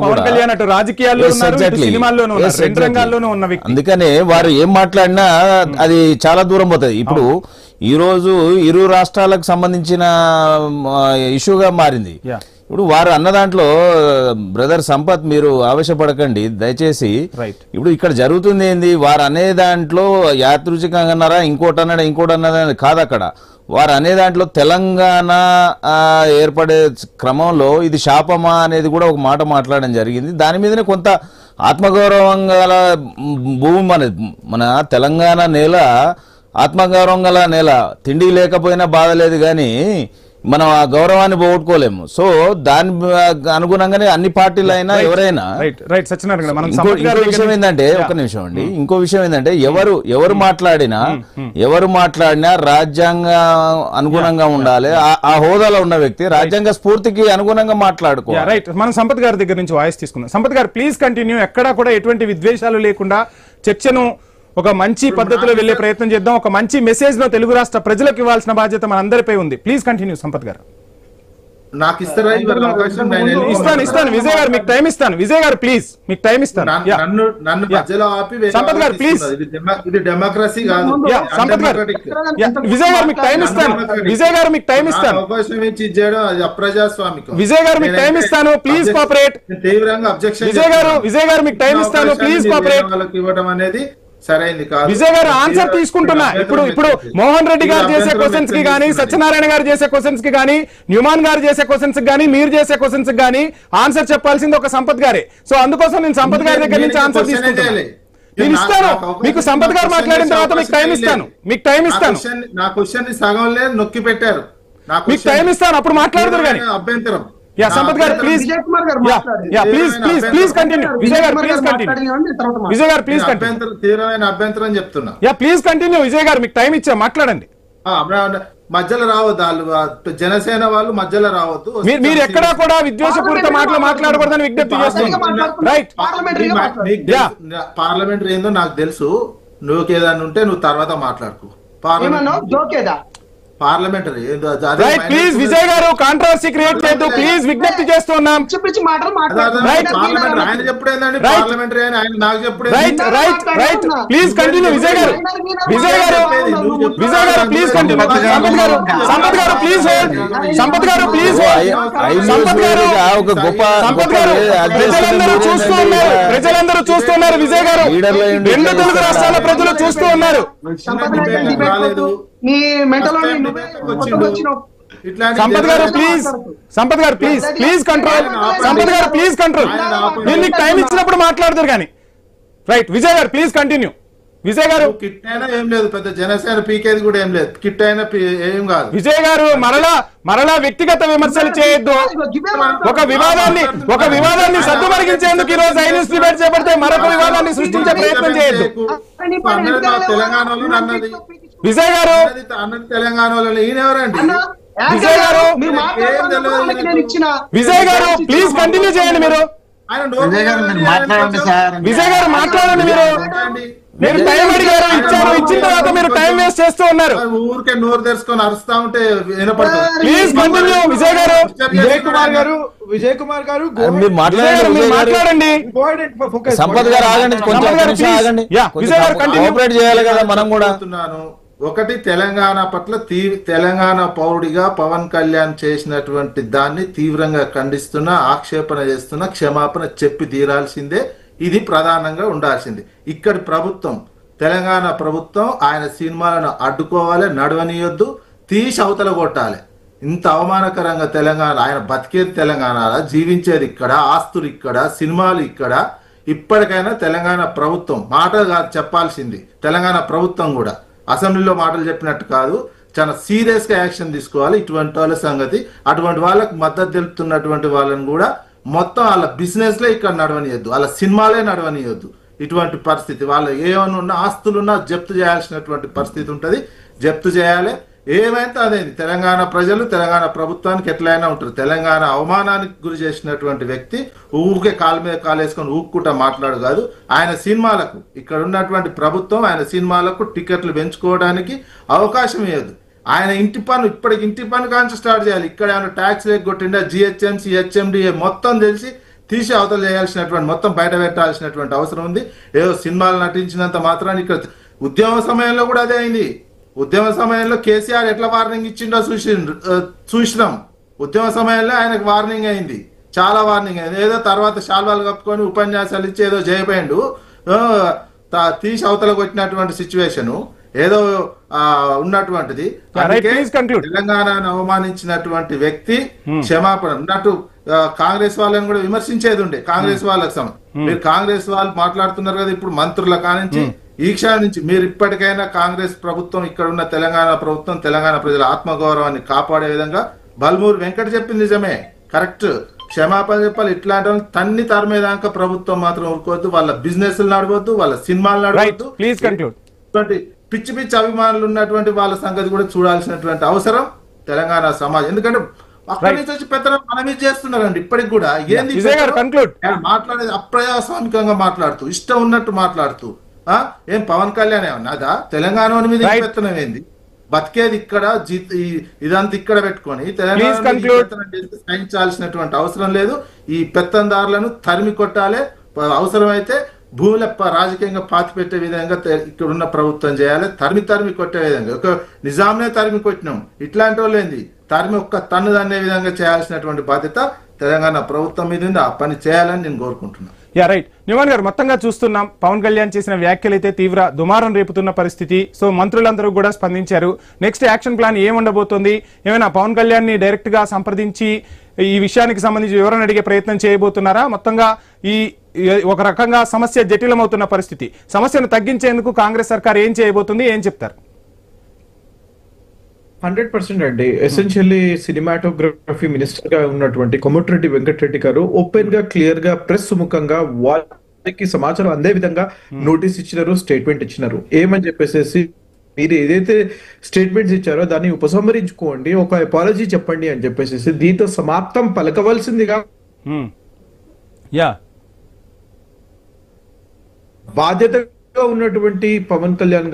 పవన్ కళ్యాణ్ అటు రాజకీయాల్లో ఉన్నారు, ఇటు సినిమాల్లోనూ ఉన్నారు, రెండు రంగాల్లోనూ ఉన్న వ్యక్తి. అందుకనే వారు ఏం మాట్లాడినా అది చాలా దూరం పోతుంది. ఇప్పుడు ఈ రోజు ఇరు రాష్ట్రాలకు సంబంధించిన ఇష్యూగా మారింది. ఇప్పుడు వారు అన్న దాంట్లో బ్రదర్ సంపత్ మీరు ఆవేశపడకండి దయచేసి. ఇప్పుడు ఇక్కడ జరుగుతుంది ఏంది, వారు అనే దాంట్లో యాదృచ్ఛికంగా అన్నారా ఇంకోటి అన్నదా కాదు. అక్కడ వారు అనే దాంట్లో తెలంగాణ ఏర్పడే క్రమంలో ఇది శాపమా అనేది కూడా ఒక మాట మాట్లాడడం జరిగింది. దాని మీదనే కొంత ఆత్మగౌరవం గల భూమి మన తెలంగాణ నేల, ఆత్మగౌరవం గల నేల. తిండి లేకపోయినా బాధ లేదు కానీ మనం ఆ గౌరవాన్ని పోగొట్టుకోలేము. సో దాని అనుగుణంగానే అన్ని పార్టీలు అయినా ఎవరైనా. ఇంకో విషయం ఏంటంటే ఒక నిమిషం అండి, ఇంకో విషయం ఏంటంటే ఎవరు మాట్లాడినా రాజ్యాంగ అనుగుణంగా ఉండాలి. ఆ హోదాలో ఉన్న వ్యక్తి రాజ్యాంగ స్ఫూర్తికి అనుగుణంగా మాట్లాడుకోవాలి. రైట్. మనం సంపత్ గారి దగ్గర నుంచి వాయిస్ తీసుకుందాం. సంపత్ గారు ప్లీజ్ కంటిన్యూ. ఎక్కడా కూడా ఎటువంటి విద్వేషాలు లేకుండా చర్చను ఒక మంచి పద్ధతిలో వెళ్లే ప్రయత్నం చేద్దాం. ఒక మంచి మెసేజ్ లో తెలుగు రాష్ట్ర ప్రజలకు ఇవ్వాల్సిన బాధ్యత మనందరిపై ఉంది. ప్లీజ్ కంటిన్యూ సంపత్ గారు. నాకు ఇస్తారా ఇస్తాను విజయ్ గారు, మీకు టైం ఇస్తాను. విజయ్ గారు ప్లీజ్, మీకు టైం ఇస్తాను. నన్ను మధ్యలో ఆపి సంపత్ గారు ప్లీజ్. ఇది డెమోక్రసీ కాదు. సంపత్ గారు, విజయ్ గారు మీకు టైం ఇస్తాను. విజయ్ గారు మీకు టైం ఇస్తాను. అవకాశం ఇచ్చి చేయడం అది అప్రజాస్వామికం. విజయ్ గారు మీకు టైం ఇస్తాను, ప్లీజ్ కోఆపరేట్. తీవ్రంగా అబ్జెక్షన్. విజయ్ గారు మీకు టైం ఇస్తాను, ప్లీజ్ కోఆపరేట్. వాళ్ళకి ఇవ్వడం అనేది సరైంది కాదు. విజయ్ గారు ఆన్సర్ తీసుకుంటున్నా. ఇప్పుడు మోహన్ రెడ్డి గారు చేసే క్వశ్చన్స్ కి గానీ, సత్యనారాయణ గారు చేసే క్వశ్చన్స్ కి గానీ, న్యూమాన్ గారు చేసే క్వశ్చన్స్ కి గానీ, మీరు చేసే క్వశ్చన్స్ కి గానీ ఆన్సర్ చెప్పాల్సింది ఒక సంపత్ గారే. సో అందుకోసం నేను సంపత్ గారి దగ్గర నుంచి ఆన్సర్ తీసుకుంటాను. నేను ఇస్తాను మీకు. సంపత్ గారు మాట్లాడిన తర్వాత మీకు టైం ఇస్తాను. నా క్వశ్చన్ ని సగం లేదు నొక్కి పెట్టారు. మీకు టైం ఇస్తాను, అప్పుడు మాట్లాడతారు కానీ. అభ్యంతరం. సంపత్ గారు ప్లీజ్, ప్లీజ్ కంటిన్యూ. విజయ్ గారు ప్లీజ్ కంటిన్యూ. విజయ్ గారు ప్లీజ్ కంటిన్యూ. తీవ్రమైన అభ్యంతరం చెప్తున్నా. Please continue. విజయ్ గారు మీకు టైం ఇచ్చా, మాట్లాడండి. మధ్యలో రావద్దు. వాళ్ళు జనసేన వాళ్ళు మధ్యలో రావద్దు. మీరు ఎక్కడా కూడా విద్వేషపూరిత మాటలు మాట్లాడకూడదని విజ్ఞప్తి చేస్తున్నారు. రైట్. పార్లమెంటరీ ఏందో నాకు తెలుసు. నువ్వుకేదాన్ని ఉంటే నువ్వు తర్వాత మాట్లాడుకో. పార్లమెంటరీ ప్లీజ్ విజయ్ గారు కాంట్రవర్సీ క్రియేట్ చేయొద్దు ప్లీజ్, విజ్ఞప్తి చేస్తున్నాం. ఆయన చెప్పుడు ఏంటండి పార్లమెంటరీ అని, ఆయన నాకు చెప్పుడు. Right please continue. విజయ్ గారు ప్లీజ్ కంటిన్యూ. సంపత్ గారు ప్లీజ్ హోల్డ్. సంపత్ గారు ప్లీజ్ ప్రజలందరూ చూస్తున్నారు. విజయ్ గారు రెండు తెలుగు రాష్ట్రాల ప్రజలు చూస్తూ ఉన్నారు. సంపత్ గారు ప్లీజ్ కంట్రోల్. నేను మీకు టైం ఇచ్చినప్పుడు మాట్లాడతారు కానీ. రైట్. విజయ్ గారు ప్లీజ్ కంటిన్యూ. విజయ్ గారు కిట్ అయినా ఏం లేదు, పెద్ద జనసేన పీకేది కూడా ఏం లేదు. కిట్ అయినా ఏం కాదు. విజయ్ గారు మరలా వ్యక్తిగత విమర్శలు చేయొద్దు. ఒక వివాదాన్ని సద్దుమరిగించేందుకు ఈ రోజు ఐన్యూస్ డిబేట్ చేపడితే మరొక వివాదాన్ని సృష్టించే ప్రయత్నం చేయొద్దు. తెలంగాణలో అన్నది విజయ్ గారు అన్నది తెలంగాణలో ఈయనెవరండి? విజయ్ గారు ప్లీజ్ కంటిన్యూ చేయండి. మీరు విజయ్ గారు మాట్లాడండి. మీరు టైం అడిగారు, ఇచ్చిన తర్వాత మీరు టైం వేస్ట్ చేస్తూ ఉన్నారు. ఊరికే నోరు తెరుచుకొని అరుస్తా ఉంటే వినపడుతుంది. Please continue. విజయ్ గారు మీరు మాట్లాడండి. సంపత్ గారు ఆగండి, ఆగండి. విజయ్ గారు కోఆపరేట్ చేయాలి కదా మనం కూడా. ఒకటి, తెలంగాణ పట్ల తెలంగాణ పౌరుడిగా పవన్ కళ్యాణ్ చేసినటువంటి దాన్ని తీవ్రంగా ఖండిస్తున్నా, ఆక్షేపణ చేస్తున్నా, క్షమాపణ చెప్పి తీరాల్సిందే. ఇది ప్రధానంగా ఉండాల్సింది. ఇక్కడి ప్రభుత్వం, తెలంగాణ ప్రభుత్వం ఆయన సినిమాలను అడ్డుకోవాలి, నడవనీయొద్దు, తీసి అవతల కొట్టాలి. ఇంత అవమానకరంగా తెలంగాణ, ఆయన బతికేది తెలంగాణలో, జీవించేది ఇక్కడ, ఆస్తులు ఇక్కడ, సినిమాలు ఇక్కడ. ఇప్పటికైనా తెలంగాణ ప్రభుత్వం మాటలు కాదు చెప్పాల్సింది. తెలంగాణ ప్రభుత్వం కూడా అసెంబ్లీలో మాటలు చెప్పినట్టు కాదు, చాలా సీరియస్ గా యాక్షన్ తీసుకోవాలి. ఇటువంటి వాళ్ళ సంగతి, అటువంటి వాళ్ళకు మద్దతు తెలుపుతున్నటువంటి వాళ్ళని కూడా మొత్తం వాళ్ళ బిజినెస్ లే ఇక్కడ నడవనియొద్దు, వాళ్ళ సినిమాలే నడవనియొద్దు. ఇటువంటి పరిస్థితి, వాళ్ళ ఏమైనా ఉన్న ఆస్తులున్నా జప్తు చేయాల్సినటువంటి పరిస్థితి ఉంటుంది. జప్తు చేయాలి. ఏమైతే అదేంది, తెలంగాణ ప్రజలు తెలంగాణ ప్రభుత్వానికి ఎట్లయినా ఉంటారు. తెలంగాణ అవమానానికి గురి చేసినటువంటి వ్యక్తి ఊరికే కాలు మీద కాలేసుకొని ఊక్కుంటా మాట్లాడు కాదు. ఆయన సినిమాలకు, ఇక్కడ ఉన్నటువంటి ప్రభుత్వం ఆయన సినిమాలకు టికెట్లు పెంచుకోవడానికి అవకాశం ఇవ్వదు. ఆయన ఇంటి పన్ను, ఇప్పటికి ఇంటి పన్ను కాంచి స్టార్ట్ చేయాలి. ఇక్కడ ఏమైనా ట్యాక్స్ ఎగ్గొట్టిండా, జిహెచ్ఎంసీ, హెచ్ఎండిఏ మొత్తం తెలిసి తీసి అవతల చేయాల్సినటువంటి మొత్తం బయట పెట్టాల్సినటువంటి అవసరం ఉంది. ఏదో సినిమాలు నటించినంత మాత్రాన్ని ఇక్కడ ఉద్యమ సమయంలో కూడా అదే అయింది. ఉద్యమ సమయంలో కేసీఆర్ ఎట్లా వార్నింగ్ ఇచ్చిండో చూసినాం. ఉద్యమ సమయంలో ఆయనకు వార్నింగ్ అయింది, చాలా వార్నింగ్ అయింది. ఏదో తర్వాత శాల్వాలు కప్పుకొని ఉపన్యాసాలు ఇచ్చి ఏదో చేయపోయిండు, తీసి అవతలకు వచ్చినటువంటి సిచ్యువేషన్ ఏదో ఉన్నటువంటిది. తెలంగాణను అవమానించినటువంటి వ్యక్తి క్షమాపణ ఉన్నట్టు కాంగ్రెస్ వాళ్ళని కూడా విమర్శించేది ఉండే. కాంగ్రెస్ వాళ్ళకి మీరు కాంగ్రెస్ వాళ్ళు మాట్లాడుతున్నారు కదా ఇప్పుడు మంత్రుల కానించి ఈ క్షణం నుంచి మీరు ఇప్పటికైనా కాంగ్రెస్ ప్రభుత్వం ఇక్కడ ఉన్న తెలంగాణ ప్రభుత్వం తెలంగాణ ప్రజల ఆత్మగౌరవాన్ని కాపాడే విధంగా బల్మూరు వెంకట చెప్పింది నిజమే, కరెక్ట్, క్షమాపణ చెప్పాలి. ఇట్లాంటి తన్ని తరమేదాకా ప్రభుత్వం మాత్రం ఊరుకోవద్దు, వాళ్ళ బిజినెస్ నడవద్దు, వాళ్ళ సినిమాలు నడవద్దు. పిచ్చి పిచ్చి అభిమానులు ఉన్నటువంటి వాళ్ళ సంగతి కూడా చూడాల్సినటువంటి అవసరం తెలంగాణ సమాజం. ఎందుకంటే అక్కడి నుంచి వచ్చి పెత్తనం మనమే చేస్తున్నారండి ఇప్పటికి కూడా. ఏంది మాట్లాడేది అప్రజాస్వామికంగా మాట్లాడుతూ ఇష్టం ఉన్నట్టు మాట్లాడుతూ ఏం పవన్ కళ్యాణ్ ఏమన్నాదా తెలంగాణ మీద పెత్తనం ఏంది? బతికేది ఇక్కడ, ఇదంతా ఇక్కడ పెట్టుకొని తెలంగాణ సహించాల్సినటువంటి అవసరం లేదు. ఈ పెత్తందారులను తరిమి కొట్టాలి, అవసరమైతే భూముల రాజకీయంగా పాతి పెట్టే విధంగా ఇక్కడ ఉన్న ప్రభుత్వం చేయాలి, తరిమి కొట్టే విధంగా. ఒక నిజాంనే తరిమి కొట్టినాం, ఇట్లాంటి వాళ్ళు ఏంది తరిమి ఒక్క తన్ను దన్నే విధంగా చేయాల్సినటువంటి బాధ్యత తెలంగాణ ప్రభుత్వం మీద ఉంది. ఆ పని చేయాలని నేను కోరుకుంటున్నాను. Yeah right. న్యూమాన్ గారు, మొత్తంగా చూస్తున్నాం పవన్ కళ్యాణ్ చేసిన వ్యాఖ్యలు అయితే తీవ్ర దుమారం రేపుతున్న పరిస్థితి. సో మంత్రులందరూ కూడా స్పందించారు. నెక్స్ట్ యాక్షన్ ప్లాన్ ఏముండబోతుంది? ఏమైనా పవన్ కళ్యాణ్ ని డైరెక్ట్ గా సంప్రదించి ఈ విషయానికి సంబంధించి వివరణ అడిగే ప్రయత్నం చేయబోతున్నారా? మొత్తంగా ఈ ఒక రకంగా సమస్య జటిలమవుతున్న పరిస్థితి, సమస్యను తగ్గించేందుకు కాంగ్రెస్ సర్కార్ ఏం చేయబోతుంది, ఏం చెప్తారు? 100% అండి. ఎసెన్షియల్లీ సినిమాటోగ్రఫీ మినిస్టర్ గా ఉన్నటువంటి కోమటిరెడ్డి వెంకటరెడ్డి గారు ఓపెన్ గా క్లియర్ గా ప్రెస్ ముఖంగా వాళ్ళకి సమాచారం అందే విధంగా నోటీస్ ఇచ్చినారు, స్టేట్మెంట్ ఇచ్చినారు. ఏమని చెప్పేసి మీరు ఏదైతే స్టేట్మెంట్స్ ఇచ్చారో దాన్ని ఉపసంహరించుకోండి, ఒక అపాలజీ చెప్పండి అని చెప్పేసి దీంతో సమాప్తం పలకవలసిందిగా బాధ్యతగా ఉన్నటువంటి పవన్ కళ్యాణ్